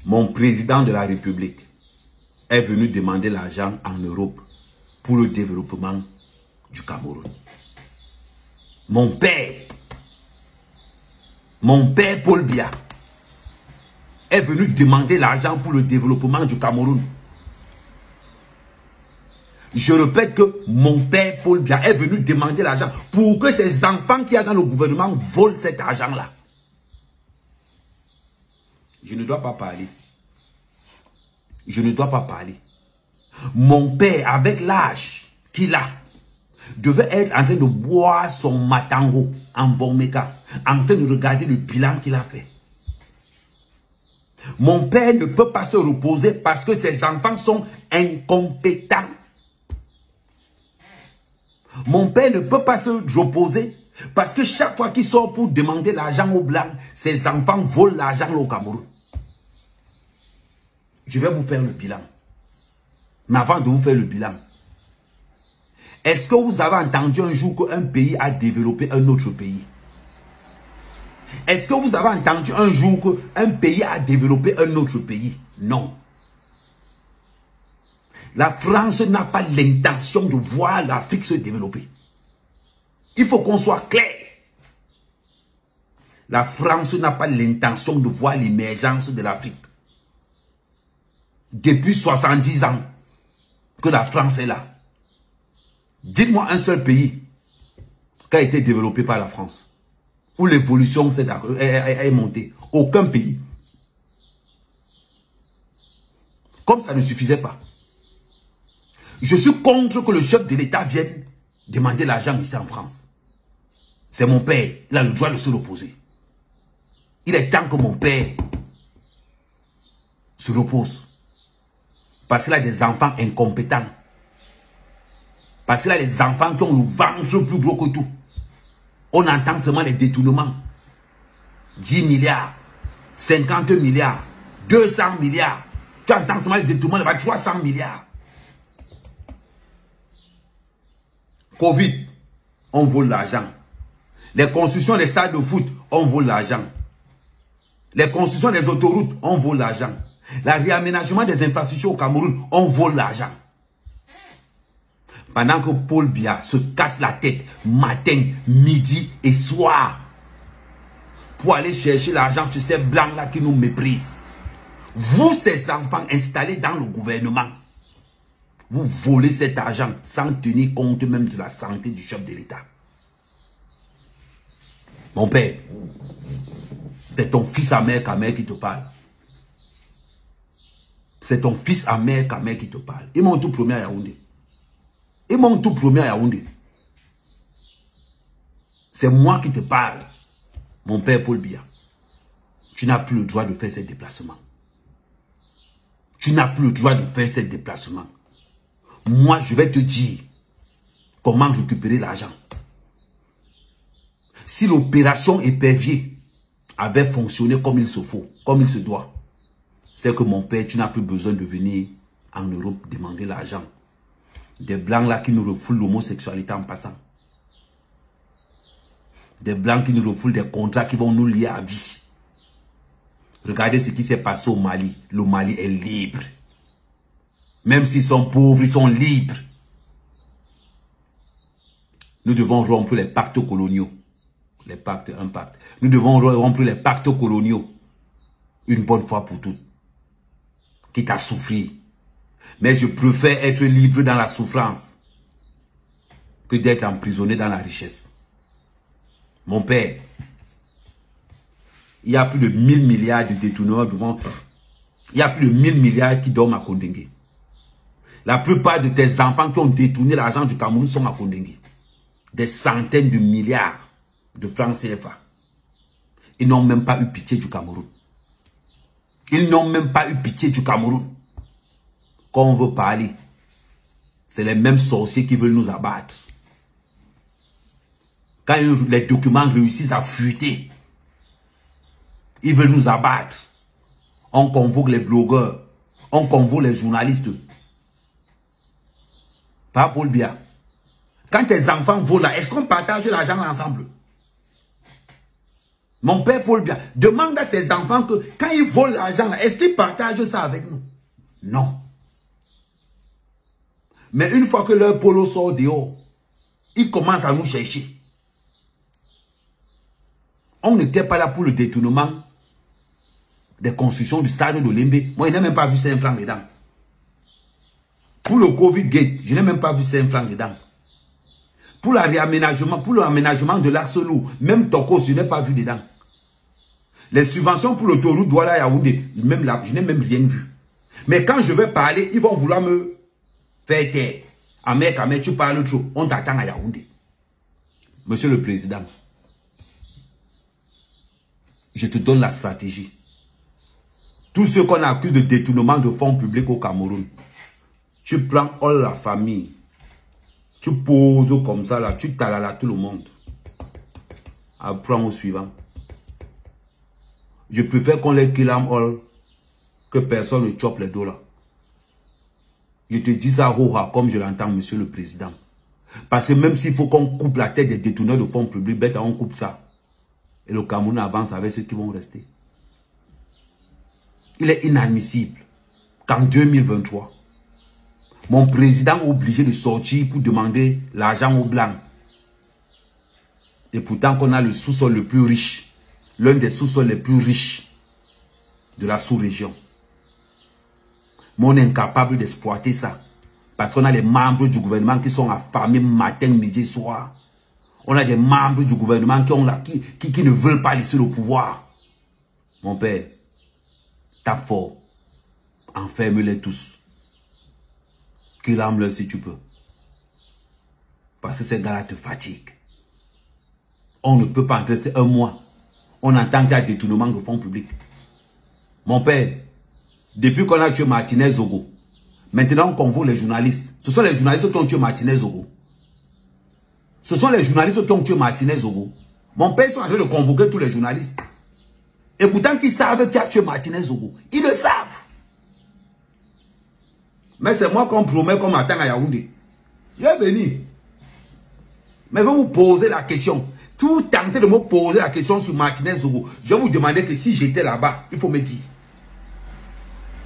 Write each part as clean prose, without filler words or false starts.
Mon président de la République est venu demander l'argent en Europe pour le développement du Cameroun. Mon père Paul Biya est venu demander l'argent pour le développement du Cameroun. Je répète que mon père Paul Biya est venu demander l'argent pour que ces enfants qui y a dans le gouvernement volent cet argent-là. Je ne dois pas parler. Je ne dois pas parler. Mon père, avec l'âge qu'il a, devait être en train de boire son matango en Vomeka, en train de regarder le bilan qu'il a fait. Mon père ne peut pas se reposer parce que ses enfants sont incompétents. Mon père ne peut pas se reposer parce que chaque fois qu'il sort pour demander l'argent aux Blancs, ses enfants volent l'argent au Cameroun. Je vais vous faire le bilan. Mais avant de vous faire le bilan, est-ce que vous avez entendu un jour qu'un pays a développé un autre pays? Est-ce que vous avez entendu un jour qu'un pays a développé un autre pays? Non. La France n'a pas l'intention de voir l'Afrique se développer. Il faut qu'on soit clair. La France n'a pas l'intention de voir l'émergence de l'Afrique. Depuis 70 ans que la France est là. Dites-moi un seul pays qui a été développé par la France, où l'évolution est montée. Aucun pays. Comme ça ne suffisait pas. Je suis contre que le chef de l'État vienne demander l'argent ici en France. C'est mon père. Il a le droit de se reposer. Il est temps que mon père se repose. Parce qu'il a des enfants incompétents. Parce qu'il a des enfants qui ont le ventre plus gros que tout. On entend seulement les détournements. 10 milliards, 50 milliards, 200 milliards. Tu entends seulement les détournements, 300 milliards. Covid, on vole l'argent. Les constructions des stades de foot, on vole l'argent. Les constructions des autoroutes, on vole l'argent. Le réaménagement des infrastructures au Cameroun, on vole l'argent. Pendant que Paul Biya se casse la tête matin, midi et soir pour aller chercher l'argent chez ces blancs-là qui nous méprisent. Vous, ces enfants installés dans le gouvernement, vous volez cet argent sans tenir compte même de la santé du chef de l'État. Mon père, c'est ton fils amer Kamer qui te parle. C'est ton fils amer Kamer qui te parle. Ils m'ont tout promis à Yaoundé. Ils m'ont tout promis à Yaoundé. C'est moi qui te parle, mon père Paul Biya. Tu n'as plus le droit de faire ces déplacements. Tu n'as plus le droit de faire ces déplacements. Moi, je vais te dire comment récupérer l'argent. Si l'opération épervier avait fonctionné comme il se faut, comme il se doit, c'est que mon père, tu n'as plus besoin de venir en Europe demander l'argent. Des blancs là qui nous refoulent l'homosexualité en passant. Des blancs qui nous refoulent des contrats qui vont nous lier à vie. Regardez ce qui s'est passé au Mali. Le Mali est libre. Même s'ils sont pauvres, ils sont libres. Nous devons rompre les pactes coloniaux. Les pactes, un pacte. Nous devons rompre les pactes coloniaux. Une bonne fois pour toutes. Quitte à souffrir. Mais je préfère être libre dans la souffrance que d'être emprisonné dans la richesse. Mon père, il y a plus de 1000 milliards de détournements devant. Il y a plus de 1000 milliards qui dorment à Kondengue. La plupart de tes enfants qui ont détourné l'argent du Cameroun sont à Kondengue. Des centaines de milliards de francs CFA. Ils n'ont même pas eu pitié du Cameroun. Ils n'ont même pas eu pitié du Cameroun. Quand on veut parler, c'est les mêmes sorciers qui veulent nous abattre. Quand les documents réussissent à fuiter, ils veulent nous abattre. On convoque les blogueurs, on convoque les journalistes. Pas Paul Biya. Quand tes enfants volent là, est-ce qu'on partage l'argent ensemble? Mon père Paul Biya, demande à tes enfants que quand ils volent l'argent, est-ce qu'ils partagent ça avec nous? Non. Mais une fois que leur polo sort dehors, ils commencent à nous chercher. On n'était pas là pour le détournement des constructions du stade de Lembe. Moi, je n'ai même pas vu 5 francs dedans. Pour le Covid-Gate, je n'ai même pas vu 5 francs dedans. Pour le réaménagement de l'Arcelou, même Toko, je n'ai pas vu dedans. Les subventions pour l'autoroute Douala Yaoundé, même là, je n'ai même rien vu. Mais quand je vais parler, ils vont vouloir me faire taire. Ahmed, tu parles trop, on t'attend à Yaoundé. Monsieur le Président, je te donne la stratégie. Tous ceux qu'on accuse de détournement de fonds publics au Cameroun, tu prends all la famille, tu poses comme ça là, tu talalas tout le monde. Apprends au suivant. Je préfère qu'on les kill all que personne ne chope les dos là. Je te dis ça, comme je l'entends, Monsieur le Président. Parce que même s'il faut qu'on coupe la tête des détourneurs de fonds publics, bête, on coupe ça. Et le Cameroun avance avec ceux qui vont rester. Il est inadmissible qu'en 2023, mon président est obligé de sortir pour demander l'argent aux Blancs. Et pourtant qu'on a le sous-sol le plus riche, l'un des sous-sols les plus riches de la sous-région. Mais on est incapable d'exploiter ça. Parce qu'on a les membres du gouvernement qui sont affamés matin, midi, soir. On a des membres du gouvernement qui ne veulent pas laisser le pouvoir. Mon père, tape fort. Enferme-les tous. Qu'il âme-le si tu peux. Parce que ces gars-là te fatiguent. On ne peut pas en rester un mois. On entend qu'il y a détournement de fonds publics. Mon père, depuis qu'on a tué Martinez Zogo, maintenant on convoque les journalistes. Ce sont les journalistes qui ont tué Martinez Zogo. Ce sont les journalistes qui ont tué Martinez Zogo. Mon père est en train de convoquer tous les journalistes. Et pourtant qu'ils savent qui a tué Martinez Zogo. Ils le savent. Mais c'est moi qu'on promet qu'on m'attend à Yaoundé. Je vais venir. Mais je vais vous poser la question. Si vous tentez de me poser la question sur Martinez Zogo, je vais vous demander que si j'étais là-bas, il faut me dire.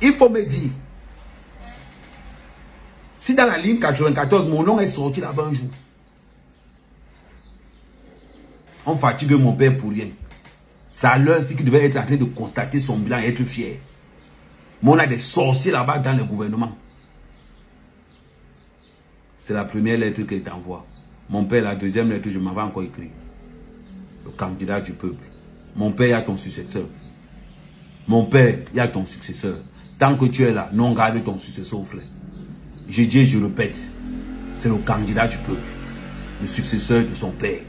Il faut me dire. Si dans la ligne 94, mon nom est sorti là-bas un jour. On fatigue mon père pour rien. C'est à l'heure ci qu'il devait être en train de constater son bilan et être fier. Mais on a des sorciers là-bas dans le gouvernement. C'est la première lettre qu'il t'envoie. Mon père, la deuxième lettre, je m'avais encore écrit. Le candidat du peuple. Mon père, il y a ton successeur. Mon père, il y a ton successeur. Tant que tu es là, non garde ton successeur, frère. Je dis et je répète, c'est le candidat du peuple. Le successeur de son père.